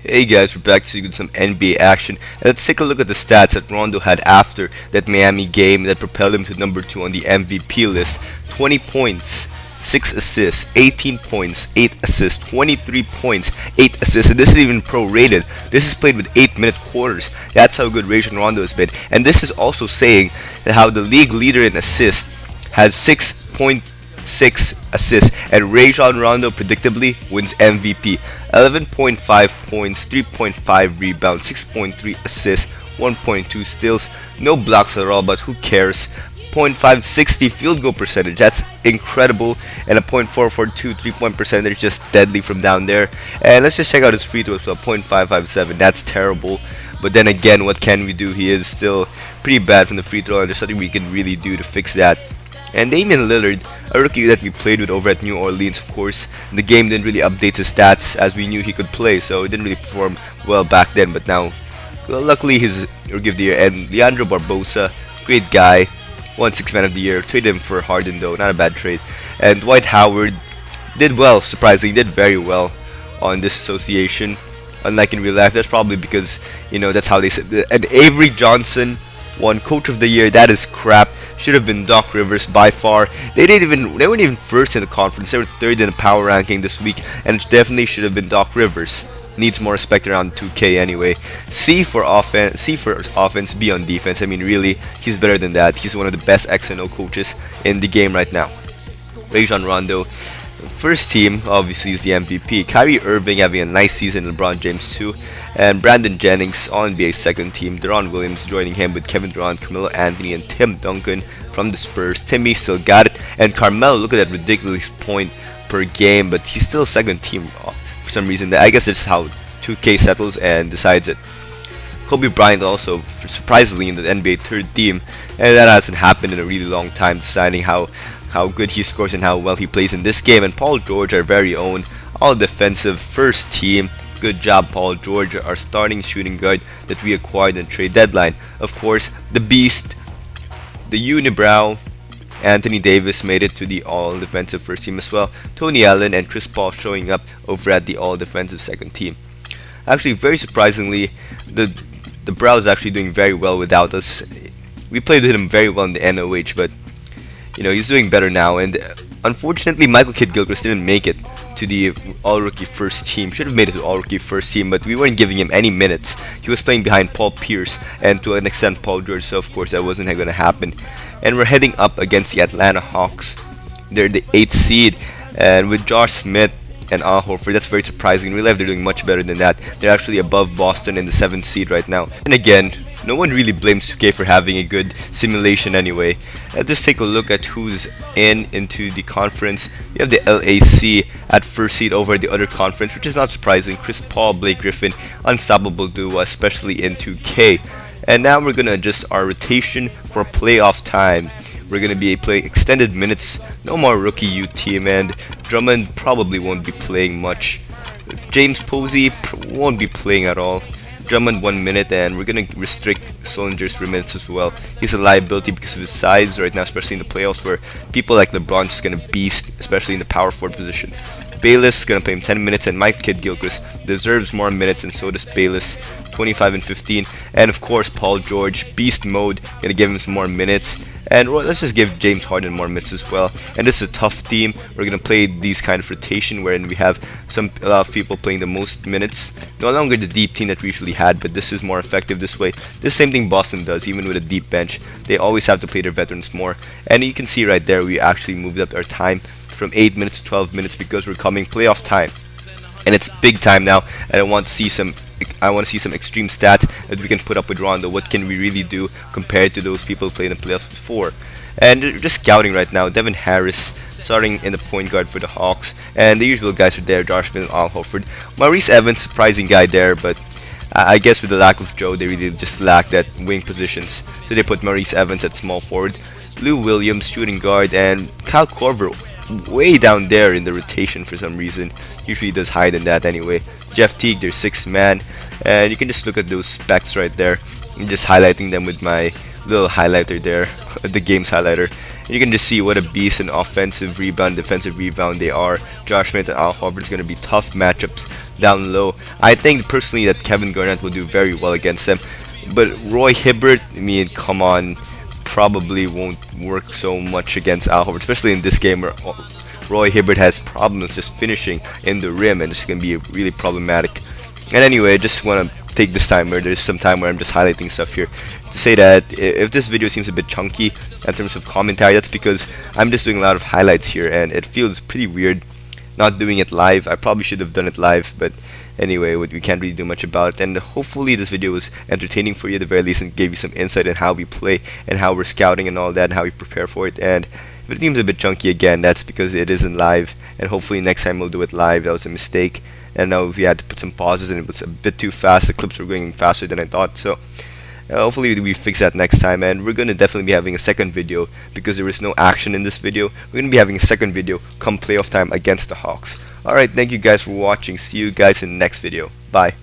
Hey guys, we're back to see some NBA action, and let's take a look at the stats that Rondo had after that Miami game that propelled him to number 2 on the MVP list. 20 points, 6 assists, 18 points, 8 assists, 23 points, 8 assists, and this is even pro-rated. This is played with 8-minute quarters. That's how good Rajon Rondo has been, and this is also saying that how the league leader in assists has 6.6 assists, and Rajon Rondo predictably wins MVP. 11.5 points, 3.5 rebounds, 6.3 assists, 1.2 steals, no blocks at all, but who cares? 0.560 field goal percentage, that's incredible, and a 0.442 3-point percentage, just deadly from down there. And let's just check out his free throws. So 0.557, that's terrible. But then again, what can we do? He is still pretty bad from the free throw, and there's nothing we can really do to fix that. And Damian Lillard, a rookie that we played with over at New Orleans, of course, the game didn't really update his stats as we knew he could play, so he didn't really perform well back then. But now, well, luckily he's Rookie of the Year. And Leandro Barbosa, great guy, won 6th Man of the Year. Traded him for Harden though, not a bad trade. And Dwight Howard did well, surprisingly, did very well on this association. Unlike in real life, that's probably because, you know, that's how they said. And Avery Johnson won Coach of the Year. That is crap. Should have been Doc Rivers by far. They weren't even first in the conference. They were third in the power ranking this week, and it definitely should have been Doc Rivers. Needs more respect around 2K anyway. C for offense, B on defense. I mean, really, he's better than that. He's one of the best X and O coaches in the game right now. Rajon Rondo, first team obviously is the MVP. Kyrie Irving having a nice season, LeBron James too, and Brandon Jennings on NBA's second team. Deron Williams joining him with Kevin Durant, Carmelo Anthony, and Tim Duncan from the Spurs. Timmy still got it, and Carmelo, look at that ridiculous point per game, but he's still second team for some reason. I guess that's how 2K settles and decides it. Kobe Bryant also surprisingly in the NBA third team, and that hasn't happened in a really long time, deciding how good he scores and how well he plays in this game. And Paul George, our very own all defensive first team. Good job, Paul George, our starting shooting guard that we acquired in trade deadline. Of course, the beast, the unibrow, Anthony Davis made it to the all defensive first team as well. Tony Allen and Chris Paul showing up over at the all defensive second team. Actually, very surprisingly, the Brow is actually doing very well without us. We played with him very well in the NOH, but you know, he's doing better now. And unfortunately, Michael Kidd-Gilchrist didn't make it to the all-rookie first team. Should have made it to all-rookie first team, but we weren't giving him any minutes. He was playing behind Paul Pierce and to an extent Paul George, so of course that wasn't going to happen. And we're heading up against the Atlanta Hawks. They're the 8th seed, and with Josh Smith and Al Horford, that's very surprising. In real life, they're doing much better than that. They're actually above Boston in the 7th seed right now. And again, no one really blames 2K for having a good simulation anyway. Let's just take a look at who's into the conference. You have the LAC at first seed over the other conference, which is not surprising. Chris Paul, Blake Griffin, unstoppable duo, especially in 2K. And now we're gonna adjust our rotation for playoff time. We're gonna be playing extended minutes. No more rookie U team, and Drummond probably won't be playing much. James Posey won't be playing at all. Drummond 1 minute, and we're gonna restrict Solinger's minutes as well. He's a liability because of his size right now, especially in the playoffs where people like LeBron is gonna beast, especially in the power forward position. Bayless is gonna play him 10 minutes, and Mike Kidd-Gilchrist deserves more minutes, and so does Bayless, 25 and 15. And of course, Paul George, beast mode, gonna give him some more minutes. And let's just give James Harden more minutes as well. And this is a tough team. We're gonna play these kind of rotation wherein we have a lot of people playing the most minutes. No longer the deep team that we usually had, but this is more effective this way. The same thing Boston does, even with a deep bench. They always have to play their veterans more. And you can see right there, we actually moved up our time from 8 minutes to 12 minutes because we're coming playoff time. And it's big time now, and I want to see some extreme stats that we can put up with Rondo. What can we really do compared to those people playing in the playoffs before? And just scouting right now, Devin Harris starting in the point guard for the Hawks, and the usual guys are there, Josh Smith and Al Horford. Maurice Evans, surprising guy there, but I guess with the lack of Joe, they really just lack that wing positions, so they put Maurice Evans at small forward. Lou Williams, shooting guard, and Kyle Korver way down there in the rotation for some reason. Usually does hide in that anyway. Jeff Teague, their 6th man, and you can just look at those specs right there. I'm just highlighting them with my little highlighter there, the game's highlighter. And you can just see what a beast in offensive rebound, defensive rebound they are. Josh Smith and Al Horford's going to be tough matchups down low. I think personally that Kevin Garnett will do very well against them. But Roy Hibbert, I mean, come on, probably won't work so much against Al Horford, especially in this game where Roy Hibbert has problems just finishing in the rim, and it's going to be really problematic. And anyway, I just want to take this time where there's some time where I'm just highlighting stuff here to say that if this video seems a bit chunky in terms of commentary, that's because I'm just doing a lot of highlights here and it feels pretty weird not doing it live. I probably should have done it live, but anyway, we can't really do much about it. And hopefully this video was entertaining for you at the very least and gave you some insight on how we play and how we're scouting and all that and how we prepare for it. And if it seems a bit chunky again, that's because it isn't live, and hopefully next time we'll do it live. That was a mistake. And now we had to put some pauses and it was a bit too fast. The clips were going faster than I thought, so hopefully we fix that next time. And we're going to definitely be having a second video because there is no action in this video. We're going to be having a second video come playoff time against the Hawks. Alright, thank you guys for watching. See you guys in the next video. Bye.